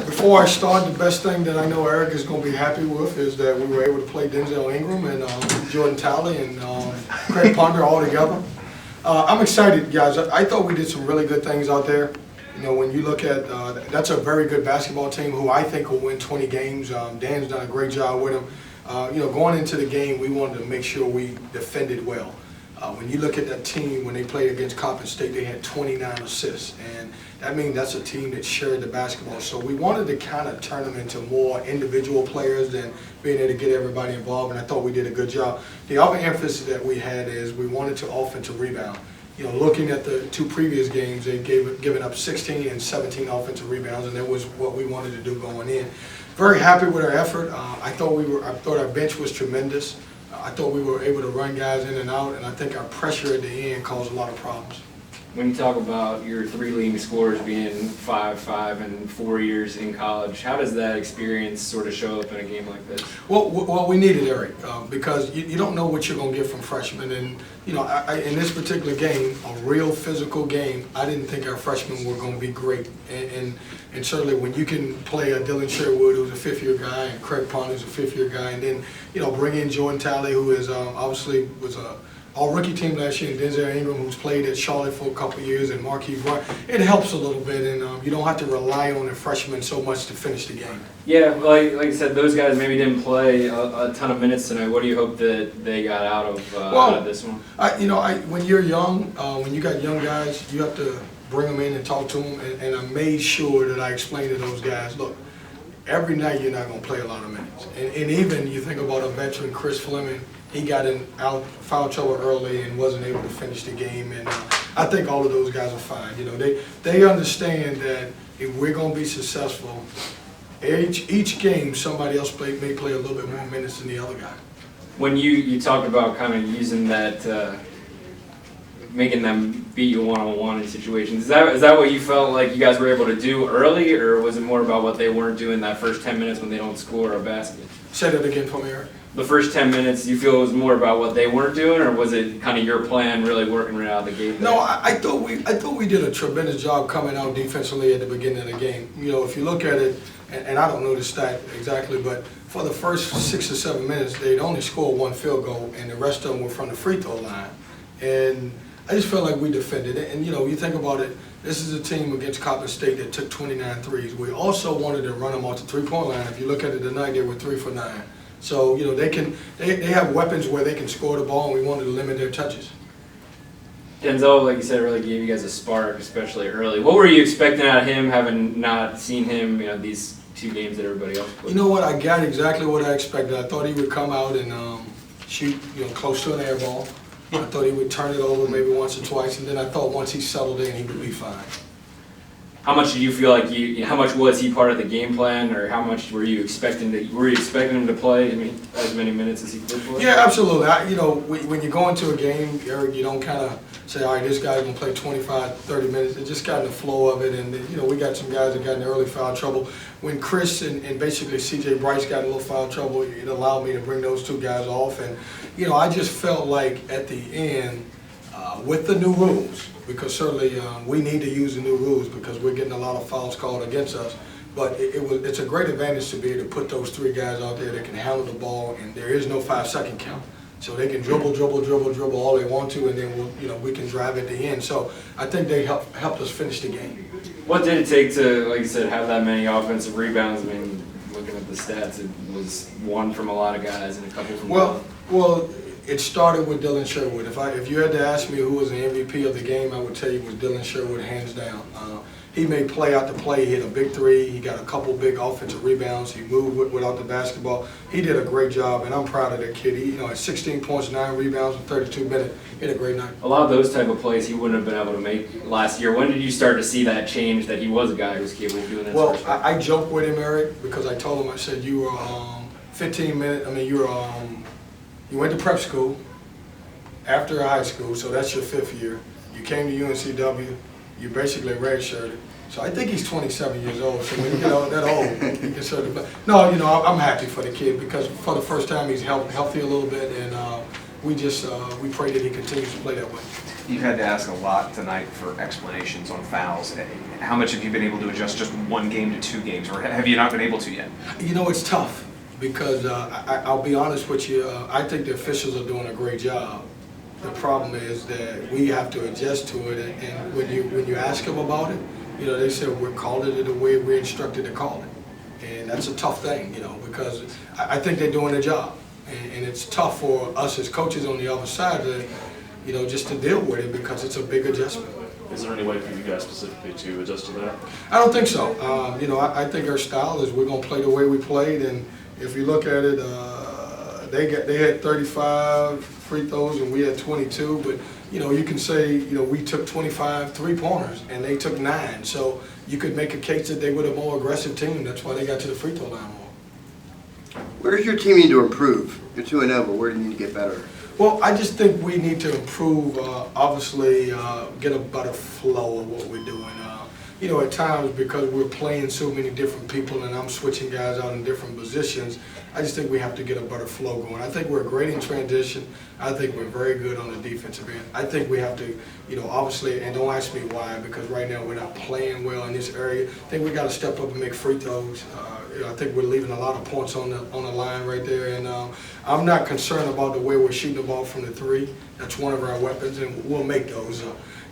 Before I start, the best thing that I know Eric is going to be happy with is that we were able to play Denzel Ingram and Jordan Talley and Craig Ponder all together. I'm excited, guys. I thought we did some really good things out there. You know, when you look at, that's a very good basketball team who I think will win 20 games. Dan's done a great job with them. You know, going into the game, we wanted to make sure we defended well. When you look at that team, when they played against Coppin State, they had 29 assists. And that means that's a team that shared the basketball. So we wanted to kind of turn them into more individual players than being able to get everybody involved, and I thought we did a good job. The other emphasis that we had is we wanted to offensive rebound. You know, looking at the two previous games, they've given up 16 and 17 offensive rebounds, and that was what we wanted to do going in. Very happy with our effort. I thought our bench was tremendous. I thought we were able to run guys in and out, and I think our pressure at the end caused a lot of problems. When you talk about your three leading scorers being 5 and 4 years in college, how does that experience sort of show up in a game like this? Well, we needed Eric because you don't know what you're going to get from freshmen. And, you know, in this particular game, a real physical game, I didn't think our freshmen were going to be great. And certainly when you can play a Dylan Sherwood, who's a fifth-year guy, and Craig Pond, who's a fifth-year guy, and then, you know, bring in Jordan Talley, who is obviously was a all-rookie team last year, and Denzel Ingram, who's played at Charlotte for a couple of years, and Marquise Bryant. It helps a little bit, and you don't have to rely on the freshmen so much to finish the game. Yeah, like I said, those guys maybe didn't play a ton of minutes tonight. What do you hope that they got out of this one? When you're young, when you got young guys, you have to bring them in and talk to them, and I made sure that I explained to those guys, look, every night you're not going to play a lot of minutes. And even you think about a veteran, Chris Fleming, he got in foul trouble early and wasn't able to finish the game. And I think all of those guys are fine. You know, they understand that if we're going to be successful, each game somebody else may play a little bit more minutes than the other guy. When you talked about kind of using that, making them beat you one-on-one in situations, is that what you felt like you guys were able to do early, or was it more about what they weren't doing that first 10 minutes when they don't score a basket? Say that again for me, Eric. The first 10 minutes, you feel it was more about what they weren't doing, or was it kind of your plan really working right out of the gate? No, I thought we did a tremendous job coming out defensively at the beginning of the game. You know, if you look at it, and I don't know the stat exactly, but for the first 6 or 7 minutes, they'd only scored one field goal, and the rest of them were from the free throw line. And I just felt like we defended it. And, you know, you think about it, this is a team against Coppin State that took 29 threes. We also wanted to run them off the three-point line. If you look at it tonight, they were 3 for 9. So, you know, they have weapons where they can score the ball, and we wanted to limit their touches. Denzel, like you said, really gave you guys a spark, especially early. What were you expecting out of him, having not seen him, you know, these 2 games that everybody else played? You know what? I got exactly what I expected. I thought he would come out and shoot, you know, close to an air ball. I thought he would turn it over maybe once or twice, and then I thought once he settled in, he would be fine. How much did you feel like how much was he part of the game plan, or how much were you expecting him to play? I mean, as many minutes as he could play? Yeah, absolutely. You know, when you go into a game, Eric, you don't kind of say, all right, this guy's going to play 25, 30 minutes. It just got in the flow of it, and, you know, we got some guys that got in early foul trouble. When Chris and basically C.J. Bryce got a little foul trouble, it allowed me to bring those 2 guys off. And, you know, I just felt like at the end, with the new rules, because certainly we need to use the new rules because we're getting a lot of fouls called against us. But it's a great advantage to be able to put those 3 guys out there that can handle the ball, and there is no 5-second count. So they can dribble all they want to, and then we can drive at the end. So I think they helped us finish the game. What did it take to, like you said, have that many offensive rebounds? I mean, looking at the stats, it was 1 from a lot of guys and a couple from Well, it started with Dylan Sherwood. If you had to ask me who was the MVP of the game, I would tell you it was Dylan Sherwood, hands down. He made play after play. He hit a big 3. He got a couple big offensive rebounds. He moved without the basketball. He did a great job, and I'm proud of that kid. He, you know, at 16 points, 9 rebounds in 32 minutes, he had a great night. A lot of those type of plays he wouldn't have been able to make last year. When did you start to see that change, that he was a guy who was capable of doing that? Well, I joked with him, Eric, because I told him, I said, you were 15 minutes, I mean, you went to prep school after high school, so that's your 5th year. You came to UNCW, you basically redshirted. So I think he's 27 years old, so when you get that old, he can certainly play. No, you know, I'm happy for the kid because for the first time he's healthy a little bit, and we pray that he continues to play that way. You've had to ask a lot tonight for explanations on fouls. How much have you been able to adjust just one game to 2 games, or have you not been able to yet? You know, it's tough because I'll be honest with you, I think the officials are doing a great job. The problem is that we have to adjust to it, and when you ask them about it, you know, they say we're calling it the way we're instructed to call it. And that's a tough thing, you know, because I think they're doing their job. And it's tough for us as coaches on the other side to, you know, just to deal with it because it's a big adjustment. Is there any way for you guys specifically to adjust to that? I don't think so. You know, I think our style is we're going to play the way we played, and if you look at it, they had 35 free throws and we had 22, but you know, you can say, you know, we took 25 3-pointers and they took 9, so you could make a case that they were a more aggressive team. That's why they got to the free throw line more. Where does your team need to improve? You're 2-0, but where do you need to get better? Well, I just think we need to improve, obviously, get a better flow of what we're doing. You know, at times, because we're playing so many different people and I'm switching guys out in different positions, I just think we have to get a better flow going. I think we're great in transition. I think we're very good on the defensive end. I think we have to, you know, obviously, and don't ask me why, because right now we're not playing well in this area. I think we got to step up and make free throws. You know, I think we're leaving a lot of points on the line right there, and I'm not concerned about the way we're shooting the ball from the 3. That's one of our weapons, and we'll make those.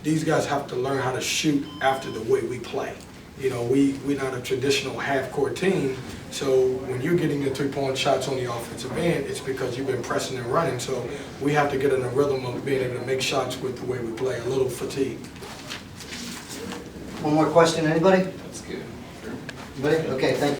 These guys have to learn how to shoot after the way we play. You know, we're not a traditional half-court team, so when you're getting the 3-point shots on the offensive end, it's because you've been pressing and running, so we have to get in a rhythm of being able to make shots with the way we play, a little fatigue. One more question, anybody? That's good. Anybody? Okay, thank you.